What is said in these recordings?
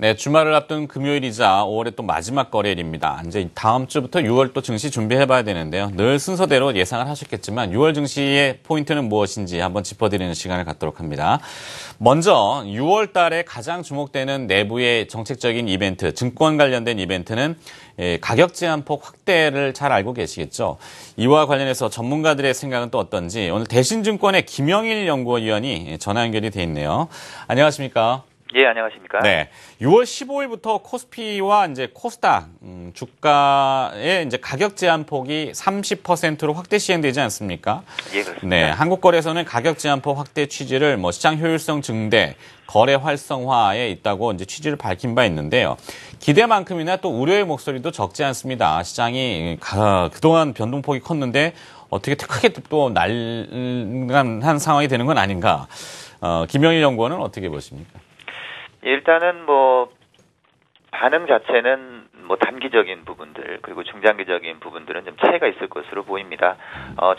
네, 주말을 앞둔 금요일이자 5월의 또 마지막 거래일입니다. 이제 다음 주부터 6월 또 증시 준비해봐야 되는데요. 늘 순서대로 예상을 하셨겠지만 6월 증시의 포인트는 무엇인지 한번 짚어드리는 시간을 갖도록 합니다. 먼저 6월 달에 가장 주목되는 내부의 정책적인 이벤트, 증권 관련된 이벤트는 가격 제한폭 확대를 잘 알고 계시겠죠. 이와 관련해서 전문가들의 생각은 또 어떤지 오늘 대신증권의 김영일 연구위원이 전화 연결이 돼 있네요. 안녕하십니까? 예, 안녕하십니까? 네. 6월 15일부터 코스피와 이제 코스닥 주가의 이제 가격 제한 폭이 30%로 확대 시행되지 않습니까? 예, 그렇습니다. 네. 한국거래소는 가격 제한폭 확대 취지를 시장 효율성 증대, 거래 활성화에 있다고 이제 취지를 밝힌 바 있는데요. 기대만큼이나 또 우려의 목소리도 적지 않습니다. 시장이 그동안 변동폭이 컸는데 어떻게 크게 또 난감한 상황이 되는 건 아닌가? 김영일 연구원은 어떻게 보십니까? 일단은 반응 자체는 단기적인 부분들 그리고 중장기적인 부분들은 좀 차이가 있을 것으로 보입니다.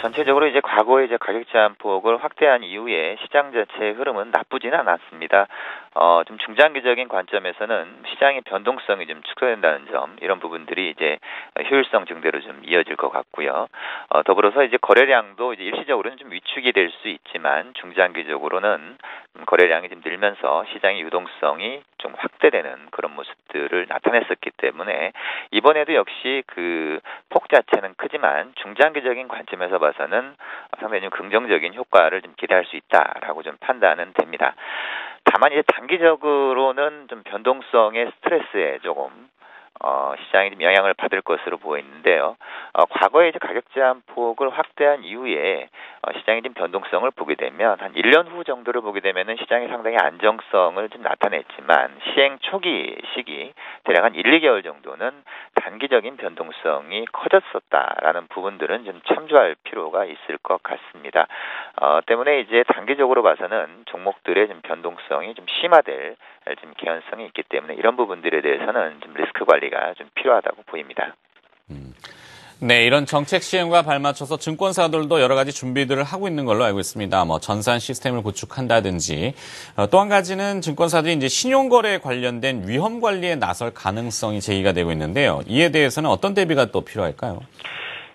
전체적으로 이제 과거에 이제 가격 제한폭을 확대한 이후에 시장 자체의 흐름은 나쁘지는 않았습니다. 좀 중장기적인 관점에서는 시장의 변동성이 좀 축소된다는 점, 이런 부분들이 이제 효율성 증대로 좀 이어질 것 같고요. 더불어서 이제 거래량도 이제 일시적으로는 좀 위축이 될 수 있지만 중장기적으로는 거래량이 좀 늘면서 시장의 유동성이 좀 확대되는 그런 모습들을 나타냈었기 때문에 이번에도 역시 그 폭 자체는 크지만 중장기적인 관점에서 봐서는 상당히 좀 긍정적인 효과를 좀 기대할 수 있다라고 좀 판단은 됩니다. 다만 이제 단기적으로는 좀 변동성의 스트레스에 조금 시장이 좀 영향을 받을 것으로 보이는데요. 과거에 이제 가격 제한폭을 확대한 이후에 시장이 좀 변동성을 보게 되면 한 1년 후 정도를 보게 되면은 시장이 상당히 안정성을 좀 나타냈지만 시행 초기 시기 대략 한 1, 2개월 정도는 단기적인 변동성이 커졌었다라는 부분들은 좀 참조할 필요가 있을 것 같습니다. 때문에 이제 단기적으로 봐서는 종목들의 좀 변동성이 좀 심화될 좀 개연성이 있기 때문에 이런 부분들에 대해서는 좀 리스크 관리가 좀 필요하다고 보입니다. 네, 이런 정책 시행과 발맞춰서 증권사들도 여러 가지 준비들을 하고 있는 걸로 알고 있습니다. 전산 시스템을 구축한다든지 또 한 가지는 증권사들이 이제 신용거래에 관련된 위험 관리에 나설 가능성이 제기가 되고 있는데요. 이에 대해서는 어떤 대비가 또 필요할까요?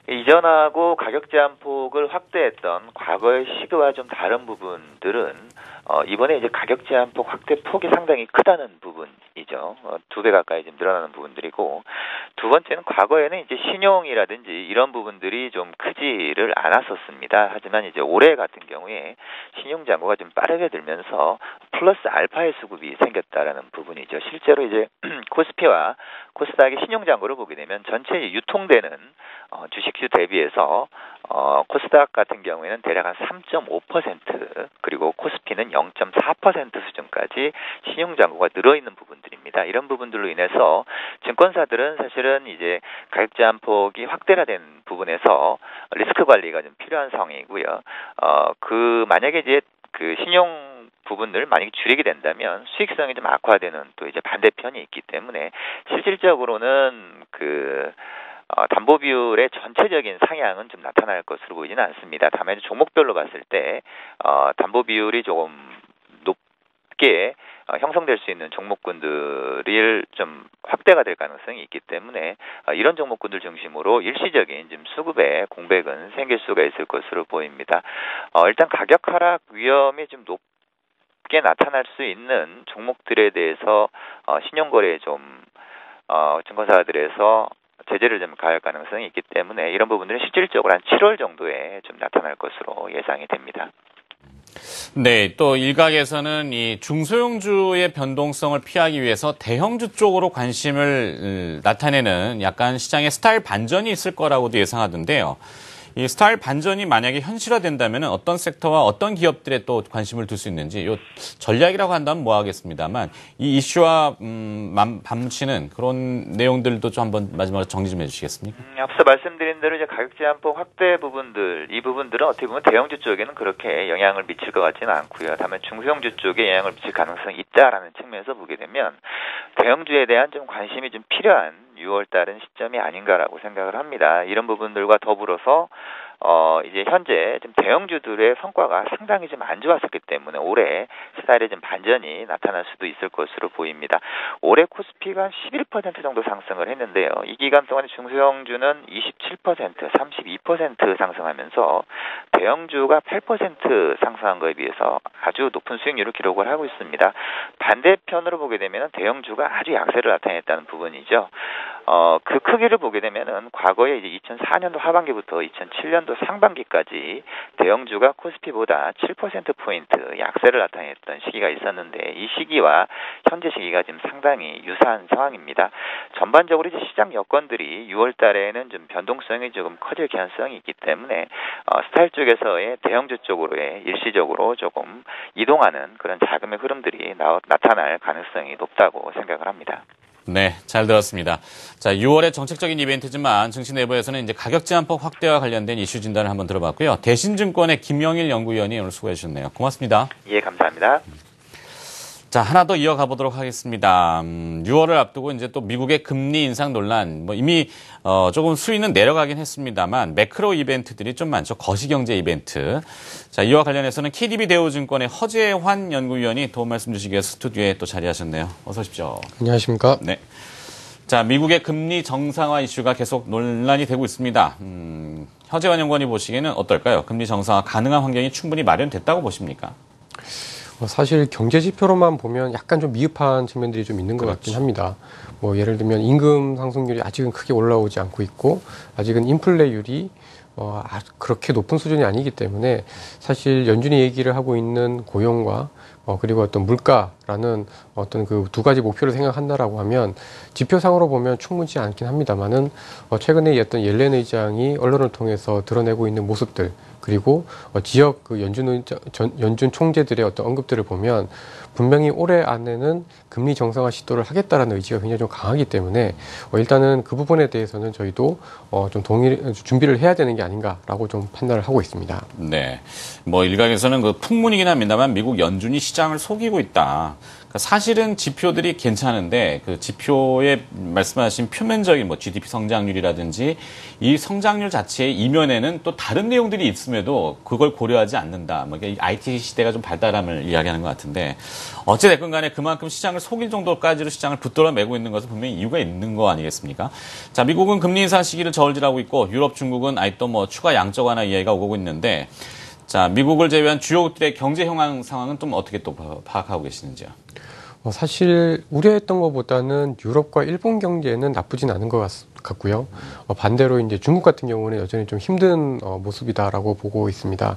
이전하고 가격 제한폭을 확대했던 과거의 시기와 좀 다른 부분들은 이번에 이제 가격 제한폭 확대 폭이 상당히 크다는 부분이죠. 2배 가까이 좀 늘어나는 부분들이고, 두 번째는 과거에는 이제 신용이라든지 이런 부분들이 좀 크지를 않았었습니다. 하지만 이제 올해 같은 경우에 신용 잔고가 좀 빠르게 들면서 플러스 알파의 수급이 생겼다라는 부분이죠. 실제로 이제 코스피와 코스닥의 신용 잔고를 보게 되면 전체 유통되는 주식수 대비해서 코스닥 같은 경우에는 대략 한 3.5% 그리고 코스피는 0.4% 수준까지 신용 잔고가 늘어있는 부분들입니다. 이런 부분들로 인해서 증권사들은 사실은 이제 가격 제한폭이 확대가 된 부분에서 리스크 관리가 좀 필요한 상황이고요. 만약에 이제 그 신용 부분을 만약에 줄이게 된다면 수익성이 좀 악화되는 또 이제 반대편이 있기 때문에 실질적으로는 담보 비율의 전체적인 상향은 좀 나타날 것으로 보이지는 않습니다. 다만 종목별로 봤을 때 담보 비율이 조금 높게 형성될 수 있는 종목군들이 좀 확대가 될 가능성이 있기 때문에 이런 종목군들 중심으로 일시적인 좀 수급의 공백은 생길 수가 있을 것으로 보입니다. 일단 가격 하락 위험이 좀 높게 나타날 수 있는 종목들에 대해서 신용거래에 좀 증권사들에서 제재를 좀 가할 가능성이 있기 때문에 이런 부분들은 실질적으로 한 7월 정도에 좀 나타날 것으로 예상이 됩니다. 네, 또 일각에서는 이 중소형주의 변동성을 피하기 위해서 대형주 쪽으로 관심을 나타내는 약간 시장의 스타일 반전이 있을 거라고도 예상하던데요. 이 스타일 반전이 만약에 현실화된다면 어떤 섹터와 어떤 기업들에 또 관심을 둘 수 있는지, 요 전략이라고 한다면 뭐 하겠습니다만 이 이슈와 맞붙이는 그런 내용들도 좀 한번 마지막으로 정리 좀 해주시겠습니까? 앞서 말씀드린 대로 이제 가격 제한폭 확대 부분들, 이 부분들은 어떻게 보면 대형주 쪽에는 그렇게 영향을 미칠 것 같지는 않고요. 다만 중소형주 쪽에 영향을 미칠 가능성이 있다라는 측면에서 보게 되면 대형주에 대한 좀 관심이 좀 필요한 6월 달은 시점이 아닌가라고 생각을 합니다. 이런 부분들과 더불어서 이제 현재 좀 대형주들의 성과가 상당히 좀 안 좋았었기 때문에 올해 스타일에 좀 반전이 나타날 수도 있을 것으로 보입니다. 올해 코스피가 11% 정도 상승을 했는데요. 이 기간 동안에 중소형주는 27%, 32% 상승하면서 대형주가 8% 상승한 것에 비해서 아주 높은 수익률을 기록을 하고 있습니다. 반대편으로 보게 되면 대형주가 아주 약세를 나타냈다는 부분이죠. 그 크기를 보게 되면은 과거에 이제 2004년도 하반기부터 2007년도 상반기까지 대형주가 코스피보다 7%포인트 약세를 나타냈던 시기가 있었는데 이 시기와 현재 시기가 지금 상당히 유사한 상황입니다. 전반적으로 이제 시장 여건들이 6월 달에는 좀 변동성이 조금 커질 가능성이 있기 때문에 스타일 쪽에서의 대형주 쪽으로의 일시적으로 조금 이동하는 그런 자금의 흐름들이 나타날 가능성이 높다고 생각을 합니다. 네, 잘 들었습니다. 자, 6월의 정책적인 이벤트지만 증시 내부에서는 이제 가격 제한폭 확대와 관련된 이슈 진단을 한번 들어봤고요. 대신증권의 김영일 연구위원이 오늘 수고해 주셨네요. 고맙습니다. 예, 감사합니다. 자, 하나 더 이어가 보도록 하겠습니다. 6월을 앞두고 이제 또 미국의 금리 인상 논란, 이미 조금 수위는 내려가긴 했습니다만 매크로 이벤트들이 좀 많죠. 거시경제 이벤트. 자, 이와 관련해서는 KDB 대우증권의 허재환 연구위원이 도움 말씀 주시기 위해서 스튜디오에 또 자리하셨네요. 어서 오십시오. 안녕하십니까? 네. 자, 미국의 금리 정상화 이슈가 계속 논란이 되고 있습니다. 허재환 연구원이 보시기에는 어떨까요? 금리 정상화 가능한 환경이 충분히 마련됐다고 보십니까? 사실 경제 지표로만 보면 약간 좀 미흡한 측면들이 좀 있는 것 같긴 합니다. 예를 들면 임금 상승률이 아직은 크게 올라오지 않고 있고 아직은 인플레율이 그렇게 높은 수준이 아니기 때문에 사실 연준이 얘기를 하고 있는 고용과 그리고 어떤 물가라는 어떤 그 두 가지 목표를 생각한다라고 하면 지표상으로 보면 충분치 않긴 합니다만은 최근에 어떤 옐렌 의장이 언론을 통해서 드러내고 있는 모습들 그리고 지역 그 연준 총재들의 어떤 언급들을 보면 분명히 올해 안에는 금리 정상화 시도를 하겠다라는 의지가 굉장히 좀 강하기 때문에 일단은 그 부분에 대해서는 저희도 좀 준비를 해야 되는 게 아닌가라고 좀 판단을 하고 있습니다. 네, 일각에서는 그 풍문이긴 합니다만 미국 연준이 시장을 속이고 있다. 사실은 지표들이 괜찮은데 그 지표에 말씀하신 표면적인 GDP 성장률이라든지 이 성장률 자체의 이면에는 또 다른 내용들이 있음에도 그걸 고려하지 않는다. IT 시대가 좀 발달함을 이야기하는 것 같은데 어찌됐건 간에 그만큼 시장을 속일 정도까지로 시장을 붙들어 매고 있는 것은 분명히 이유가 있는 거 아니겠습니까? 자, 미국은 금리 인상 시기를 저울질하고 있고 유럽, 중국은 또 추가 양적 완화 이야기가 오고 있는데 자, 미국을 제외한 주요국들의 경제 현황 상황은 좀 어떻게 또 파악하고 계시는지요? 사실 우려했던 것보다는 유럽과 일본 경제는 나쁘진 않은 것 같고요. 반대로 이제 중국 같은 경우는 여전히 좀 힘든 모습이다라고 보고 있습니다.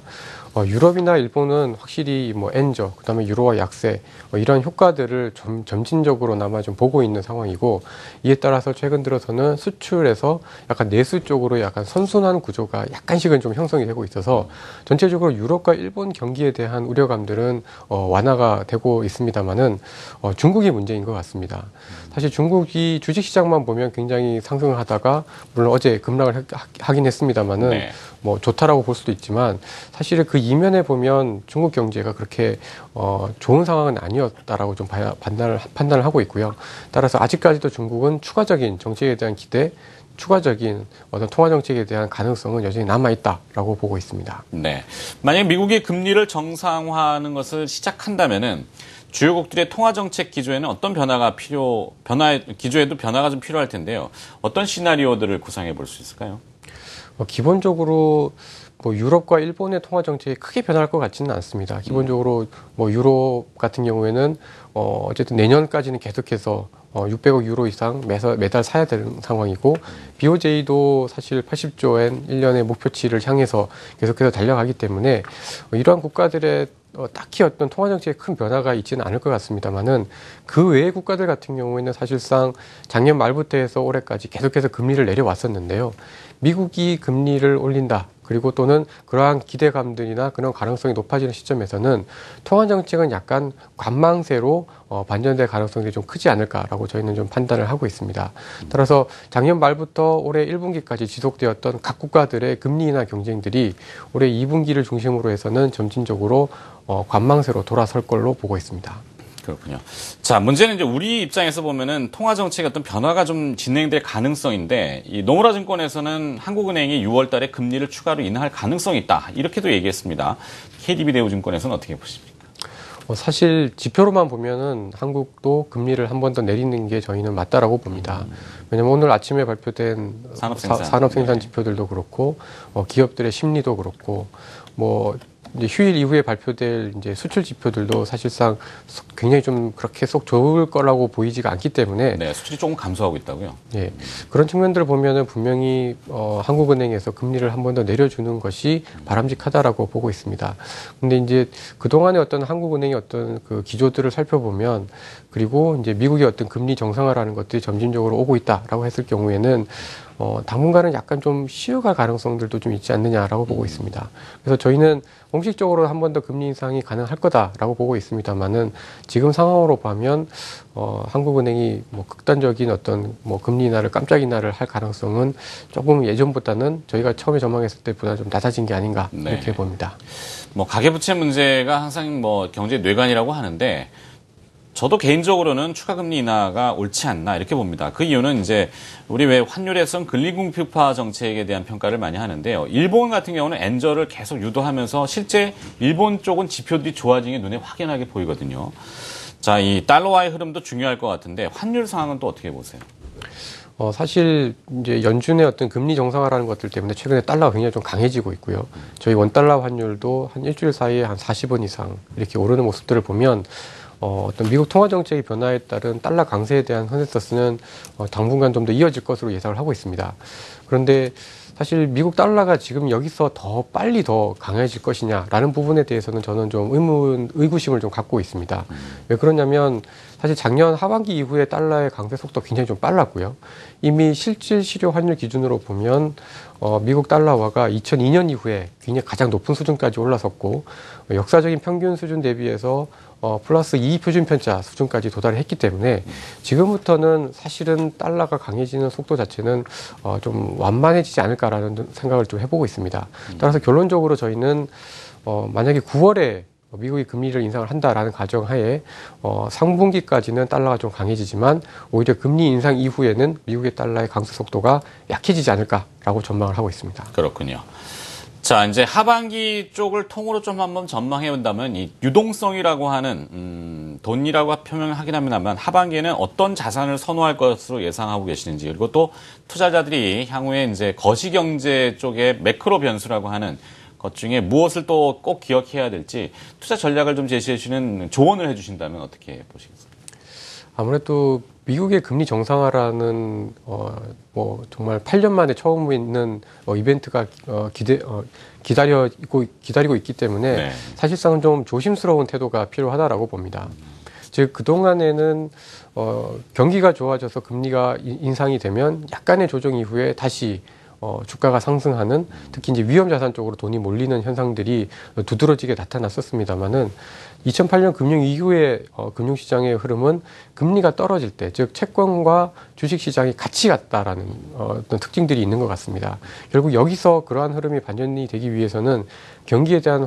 유럽이나 일본은 확실히 엔저, 그다음에 유로화 약세 이런 효과들을 점진적으로나마 좀 보고 있는 상황이고 이에 따라서 최근 들어서는 수출에서 약간 내수 쪽으로 약간 선순환 구조가 약간씩은 좀 형성이 되고 있어서 전체적으로 유럽과 일본 경기에 대한 우려감들은 완화가 되고 있습니다만은 중국이 문제인 것 같습니다. 사실 중국이 주식시장만 보면 굉장히 상승을 하다가 물론 어제 급락을 하긴 했습니다만은 네. 좋다라고 볼 수도 있지만 사실은 그 이면에 보면 중국 경제가 그렇게 좋은 상황은 아니었다라고 좀 판단을 하고 있고요. 따라서 아직까지도 중국은 추가적인 정책에 대한 기대, 추가적인 어떤 통화 정책에 대한 가능성은 여전히 남아 있다라고 보고 있습니다. 네. 만약 미국이 금리를 정상화하는 것을 시작한다면은 주요국들의 통화 정책 기조에는 어떤 기조에도 변화가 좀 필요할 텐데요. 어떤 시나리오들을 구상해 볼 수 있을까요? 기본적으로 유럽과 일본의 통화 정책이 크게 변할 것 같지는 않습니다. 기본적으로 유럽 같은 경우에는 어쨌든 내년까지는 계속해서 600억 유로 이상 매달 사야 되는 상황이고 BOJ도 사실 80조엔 1년의 목표치를 향해서 계속해서 달려가기 때문에 이러한 국가들의 딱히 어떤 통화 정책에 큰 변화가 있지는 않을 것 같습니다만은 그 외의 국가들 같은 경우에는 사실상 작년 말부터 해서 올해까지 계속해서 금리를 내려왔었는데요. 미국이 금리를 올린다. 그리고 또는 그러한 기대감들이나 그런 가능성이 높아지는 시점에서는 통화 정책은 약간 관망세로 반전될 가능성이 좀 크지 않을까라고 저희는 좀 판단을 하고 있습니다. 따라서 작년 말부터 올해 1분기까지 지속되었던 각 국가들의 금리 인하 경쟁들이 올해 2분기를 중심으로 해서는 점진적으로 관망세로 돌아설 걸로 보고 있습니다. 그렇군요. 자, 문제는 이제 우리 입장에서 보면은 통화 정책의 어떤 변화가 좀 진행될 가능성인데, 이 노무라 증권에서는 한국은행이 6월 달에 금리를 추가로 인하할 가능성이 있다. 이렇게도 얘기했습니다. KDB 대우증권에서는 어떻게 보십니까? 사실 지표로만 보면은 한국도 금리를 한 번 더 내리는 게 저희는 맞다라고 봅니다. 왜냐하면 오늘 아침에 발표된 산업생산 지표들도 그렇고, 기업들의 심리도 그렇고, 뭐 이제 휴일 이후에 발표될 이제 수출 지표들도 사실상 굉장히 좀 그렇게 쏙 좋을 거라고 보이지가 않기 때문에 네, 수출이 조금 감소하고 있다고요. 예, 그런 측면들을 보면은 분명히 한국은행에서 금리를 한 번 더 내려주는 것이 바람직하다라고 보고 있습니다. 근데 이제 그동안의 어떤 한국은행의 어떤 그 기조들을 살펴보면 그리고 이제 미국의 어떤 금리 정상화라는 것들이 점진적으로 오고 있다라고 했을 경우에는 당분간은 약간 좀 쉬어갈 가능성들도 좀 있지 않느냐라고 보고 있습니다. 그래서 저희는 공식적으로 한 번 더 금리 인상이 가능할 거다라고 보고 있습니다만은 지금 상황으로 보면 한국은행이 뭐 극단적인 어떤 뭐 금리 인하를 깜짝 인하를 할 가능성은 조금 예전보다는 저희가 처음에 전망했을 때보다 좀 낮아진 게 아닌가 이렇게 봅니다. 뭐 가계부채 문제가 항상 뭐 경제 뇌관이라고 하는데. 저도 개인적으로는 추가 금리 인하가 옳지 않나 이렇게 봅니다. 그 이유는 이제 우리 왜 환율에선 근리공표화 정책에 대한 평가를 많이 하는데요. 일본 같은 경우는 엔저를 계속 유도하면서 실제 일본 쪽은 지표들이 좋아진 게 눈에 확연하게 보이거든요. 자, 이 달러와의 흐름도 중요할 것 같은데 환율 상황은 또 어떻게 보세요? 사실 이제 연준의 어떤 금리 정상화라는 것들 때문에 최근에 달러가 굉장히 좀 강해지고 있고요. 저희 원달러 환율도 한 일주일 사이에 한 40원 이상 이렇게 오르는 모습들을 보면 어떤 미국 통화 정책의 변화에 따른 달러 강세에 대한 컨센서스는 당분간 좀 더 이어질 것으로 예상을 하고 있습니다. 그런데 사실 미국 달러가 지금 여기서 더 빨리 더 강해질 것이냐라는 부분에 대해서는 저는 좀 의구심을 좀 갖고 있습니다. 왜 그러냐면 사실 작년 하반기 이후에 달러의 강세 속도가 굉장히 좀 빨랐고요. 이미 실질 실효 환율 기준으로 보면 미국 달러화가 2002년 이후에 굉장히 가장 높은 수준까지 올라섰고 역사적인 평균 수준 대비해서 플러스 2 표준 편차 수준까지 도달했기 때문에 지금부터는 사실은 달러가 강해지는 속도 자체는 좀 완만해지지 않을까라는 생각을 좀 해보고 있습니다. 따라서 결론적으로 저희는 만약에 9월에 미국이 금리를 인상을 한다라는 가정하에 상분기까지는 달러가 좀 강해지지만 오히려 금리 인상 이후에는 미국의 달러의 강세 속도가 약해지지 않을까라고 전망을 하고 있습니다. 그렇군요. 자, 이제 하반기 쪽을 통으로 좀 한번 전망해 본다면 이 유동성이라고 하는 돈이라고 표명을 하긴 합니다만 하반기에는 어떤 자산을 선호할 것으로 예상하고 계시는지 그리고 또 투자자들이 향후에 이제 거시경제 쪽의 매크로 변수라고 하는 것 중에 무엇을 또 꼭 기억해야 될지 투자 전략을 좀 제시해 주시는 조언을 해 주신다면 어떻게 보시겠습니까? 아무래도 미국의 금리 정상화라는 뭐 정말 8년 만에 처음 있는 이벤트가 기다리고 있기 때문에 네. 사실상은 좀 조심스러운 태도가 필요하다라고 봅니다. 즉 그동안에는 경기가 좋아져서 금리가 인상이 되면 약간의 조정 이후에 다시 주가가 상승하는 특히 이제 위험 자산 쪽으로 돈이 몰리는 현상들이 두드러지게 나타났었습니다만은 2008년 금융 이후의 금융시장의 흐름은 금리가 떨어질 때, 즉 채권과 주식시장이 같이 갔다라는 어떤 특징들이 있는 것 같습니다. 결국 여기서 그러한 흐름이 반전이 되기 위해서는 경기에 대한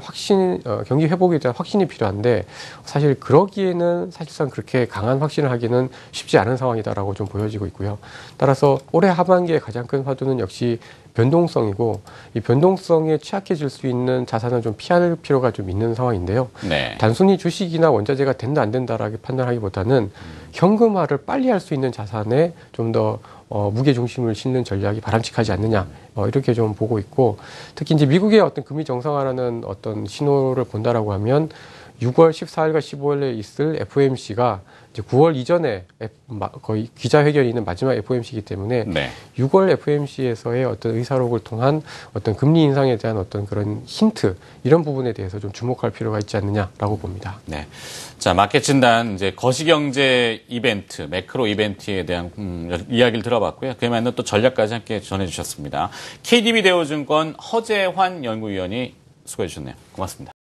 경기 회복에 대한 확신이 필요한데 사실 그러기에는 사실상 그렇게 강한 확신을 하기는 쉽지 않은 상황이다라고 좀 보여지고 있고요. 따라서 올해 하반기에 가장 큰 화두는 역시 변동성이고 이 변동성에 취약해질 수 있는 자산을 좀 피할 필요가 좀 있는 상황인데요. 네. 단순히 주식이나 원자재가 된다 안 된다라고 판단하기보다는 현금화를 빨리 할 수 있는 자산에 좀 더 무게 중심을 싣는 전략이 바람직하지 않느냐 이렇게 좀 보고 있고 특히 이제 미국의 어떤 금리 정상화라는 어떤 신호를 본다라고 하면 6월 14일과 15일에 있을 FOMC가 이제 9월 이전에 거의 기자회견이 있는 마지막 FOMC이기 때문에 네. 6월 FOMC에서의 어떤 의사록을 통한 어떤 금리 인상에 대한 어떤 그런 힌트 이런 부분에 대해서 좀 주목할 필요가 있지 않느냐라고 봅니다. 네. 자, 마켓 진단 이제 거시경제 이벤트, 매크로 이벤트에 대한 이야기를 들어봤고요. 그에 맞는 또 전략까지 함께 전해주셨습니다. KDB 대우증권 허재환 연구위원이 수고해 주셨네요. 고맙습니다.